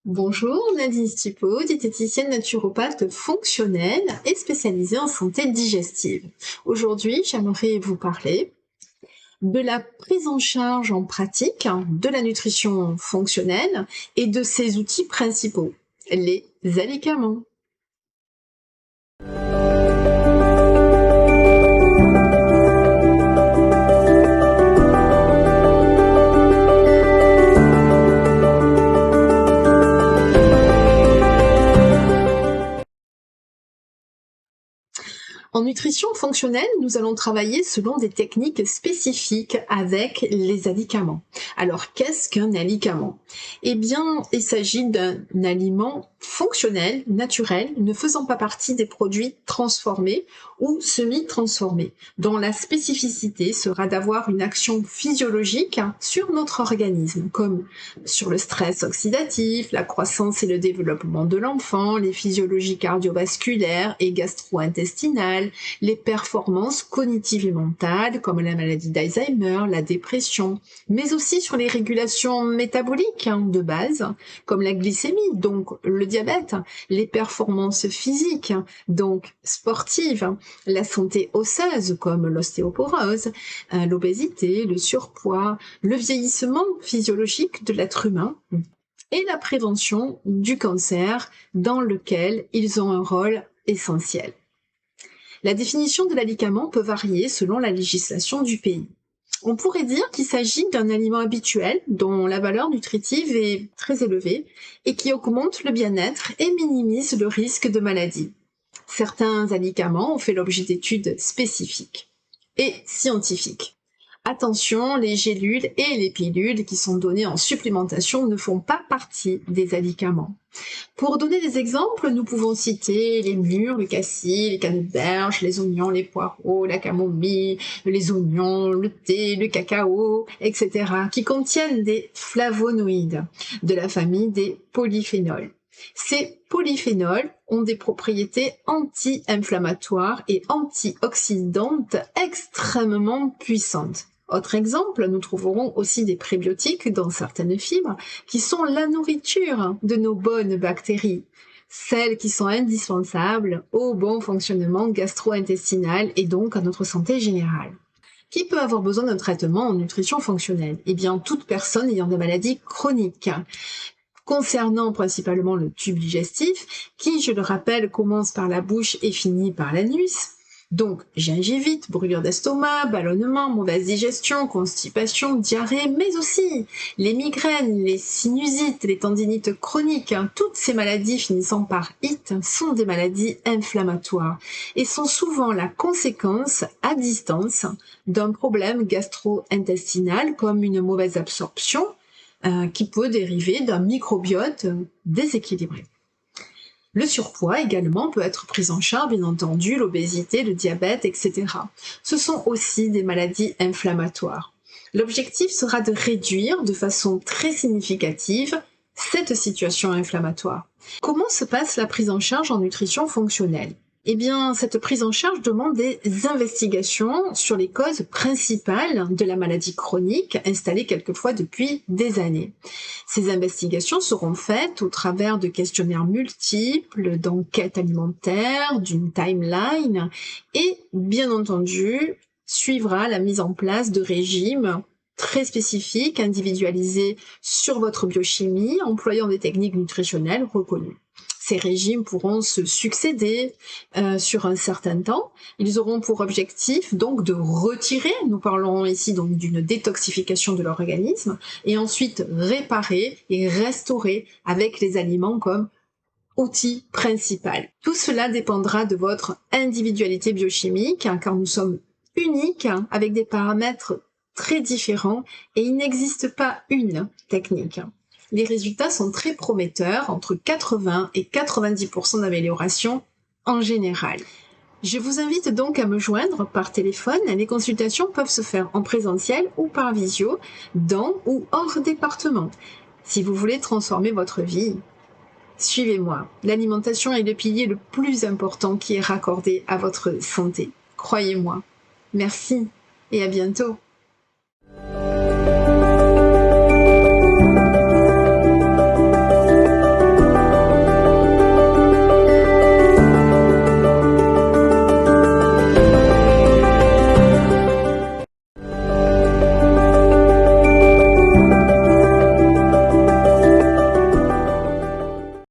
Bonjour, Nadine Stipo, diététicienne naturopathe fonctionnelle et spécialisée en santé digestive. Aujourd'hui, j'aimerais vous parler de la prise en charge en pratique de la nutrition fonctionnelle et de ses outils principaux, les alicaments. En nutrition fonctionnelle, nous allons travailler selon des techniques spécifiques avec les alicaments. Alors, qu'est-ce qu'un alicament? Eh bien, il s'agit d'un aliment fonctionnel, naturel, ne faisant pas partie des produits transformés ou semi-transformés, dont la spécificité sera d'avoir une action physiologique sur notre organisme, comme sur le stress oxydatif, la croissance et le développement de l'enfant, les physiologies cardiovasculaires et gastro-intestinales, les performances cognitives et mentales, comme la maladie d'Alzheimer, la dépression, mais aussi sur les régulations métaboliques de base, comme la glycémie, donc le diabète, les performances physiques, donc sportives, la santé osseuse, comme l'ostéoporose, l'obésité, le surpoids, le vieillissement physiologique de l'être humain, et la prévention du cancer, dans lequel ils ont un rôle essentiel. La définition de l'alicament peut varier selon la législation du pays. On pourrait dire qu'il s'agit d'un aliment habituel dont la valeur nutritive est très élevée et qui augmente le bien-être et minimise le risque de maladie. Certains alicaments ont fait l'objet d'études spécifiques et scientifiques. Attention, les gélules et les pilules qui sont données en supplémentation ne font pas partie des alicaments. Pour donner des exemples, nous pouvons citer les mûres, le cassis, les canneberges, les oignons, les poireaux, la camomille, les oignons, le thé, le cacao, etc., qui contiennent des flavonoïdes de la famille des polyphénols. Ces polyphénols ont des propriétés anti-inflammatoires et antioxydantes extrêmement puissantes. Autre exemple, nous trouverons aussi des prébiotiques dans certaines fibres qui sont la nourriture de nos bonnes bactéries, celles qui sont indispensables au bon fonctionnement gastro-intestinal et donc à notre santé générale. Qui peut avoir besoin d'un traitement en nutrition fonctionnelle? Eh bien, toute personne ayant des maladies chroniques, concernant principalement le tube digestif, qui, je le rappelle, commence par la bouche et finit par l'anus. Donc, gingivite, brûlure d'estomac, ballonnement, mauvaise digestion, constipation, diarrhée, mais aussi les migraines, les sinusites, les tendinites chroniques, toutes ces maladies finissant par it sont des maladies inflammatoires et sont souvent la conséquence à distance d'un problème gastro-intestinal comme une mauvaise absorption, qui peut dériver d'un microbiote déséquilibré. Le surpoids également peut être pris en charge, bien entendu, l'obésité, le diabète, etc. Ce sont aussi des maladies inflammatoires. L'objectif sera de réduire de façon très significative cette situation inflammatoire. Comment se passe la prise en charge en nutrition fonctionnelle? Eh bien, cette prise en charge demande des investigations sur les causes principales de la maladie chronique installée quelquefois depuis des années. Ces investigations seront faites au travers de questionnaires multiples, d'enquêtes alimentaires, d'une timeline et, bien entendu, suivra la mise en place de régimes très spécifiques, individualisés sur votre biochimie, employant des techniques nutritionnelles reconnues. Ces régimes pourront se succéder sur un certain temps. Ils auront pour objectif donc de retirer, nous parlons ici donc d'une détoxification de l'organisme, et ensuite réparer et restaurer avec les aliments comme outil principal. Tout cela dépendra de votre individualité biochimique, car nous sommes uniques avec des paramètres très différents et il n'existe pas une technique. Les résultats sont très prometteurs, entre 80 et 90% d'amélioration en général. Je vous invite donc à me joindre par téléphone. Les consultations peuvent se faire en présentiel ou par visio, dans ou hors département. Si vous voulez transformer votre vie, suivez-moi. L'alimentation est le pilier le plus important qui est raccordé à votre santé. Croyez-moi. Merci et à bientôt.